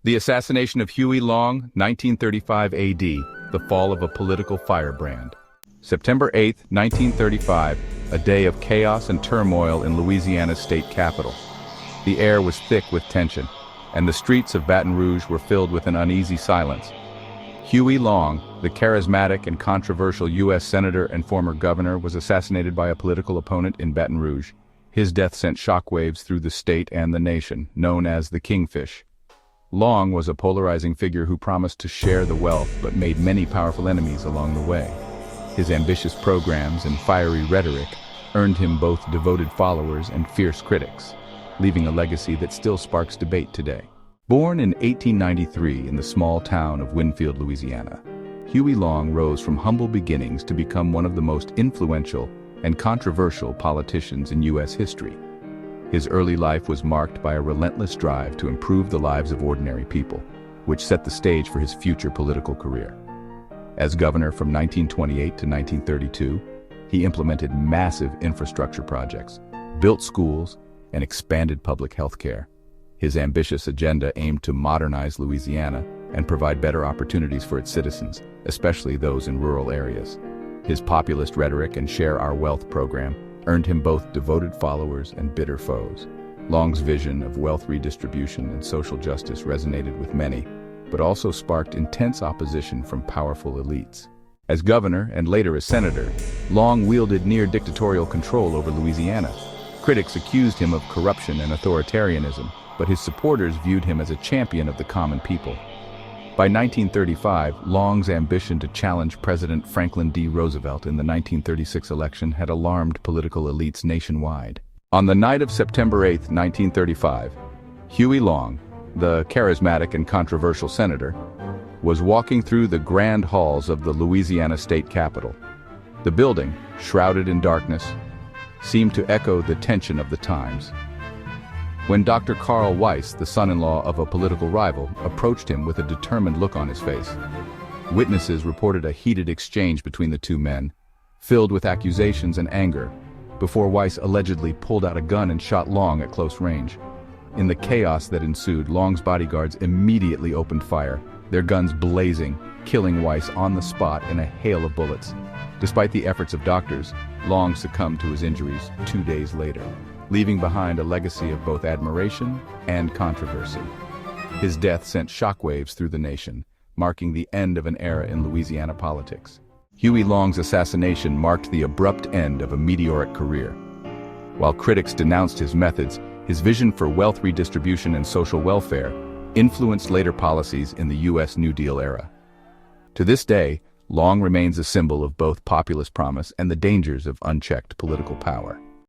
The Assassination of Huey Long, 1935 AD, the fall of a political firebrand. September 8, 1935, a day of chaos and turmoil in Louisiana's state capital. The air was thick with tension, and the streets of Baton Rouge were filled with an uneasy silence. Huey Long, the charismatic and controversial U.S. senator and former governor, was assassinated by a political opponent in Baton Rouge. His death sent shockwaves through the state and the nation, known as the Kingfish. Long was a polarizing figure who promised to share the wealth but made many powerful enemies along the way. His ambitious programs and fiery rhetoric earned him both devoted followers and fierce critics, leaving a legacy that still sparks debate today. Born in 1893 in the small town of Winfield, Louisiana, Huey Long rose from humble beginnings to become one of the most influential and controversial politicians in U.S. history. His early life was marked by a relentless drive to improve the lives of ordinary people, which set the stage for his future political career. As governor from 1928 to 1932, he implemented massive infrastructure projects, built schools, and expanded public health care. His ambitious agenda aimed to modernize Louisiana and provide better opportunities for its citizens, especially those in rural areas. His populist rhetoric and Share Our Wealth program earned him both devoted followers and bitter foes. Long's vision of wealth redistribution and social justice resonated with many, but also sparked intense opposition from powerful elites. As governor and later as senator, Long wielded near-dictatorial control over Louisiana. Critics accused him of corruption and authoritarianism, but his supporters viewed him as a champion of the common people. By 1935, Long's ambition to challenge President Franklin D. Roosevelt in the 1936 election had alarmed political elites nationwide. On the night of September 8, 1935, Huey Long, the charismatic and controversial senator, was walking through the grand halls of the Louisiana state capitol. The building, shrouded in darkness, seemed to echo the tension of the times. When Dr. Carl Weiss, the son-in-law of a political rival, approached him with a determined look on his face. Witnesses reported a heated exchange between the two men, filled with accusations and anger, before Weiss allegedly pulled out a gun and shot Long at close range. In the chaos that ensued, Long's bodyguards immediately opened fire, their guns blazing, killing Weiss on the spot in a hail of bullets. Despite the efforts of doctors, Long succumbed to his injuries 2 days later, leaving behind a legacy of both admiration and controversy. His death sent shockwaves through the nation, marking the end of an era in Louisiana politics. Huey Long's assassination marked the abrupt end of a meteoric career. While critics denounced his methods, his vision for wealth redistribution and social welfare influenced later policies in the U.S. New Deal era. To this day, Long remains a symbol of both populist promise and the dangers of unchecked political power.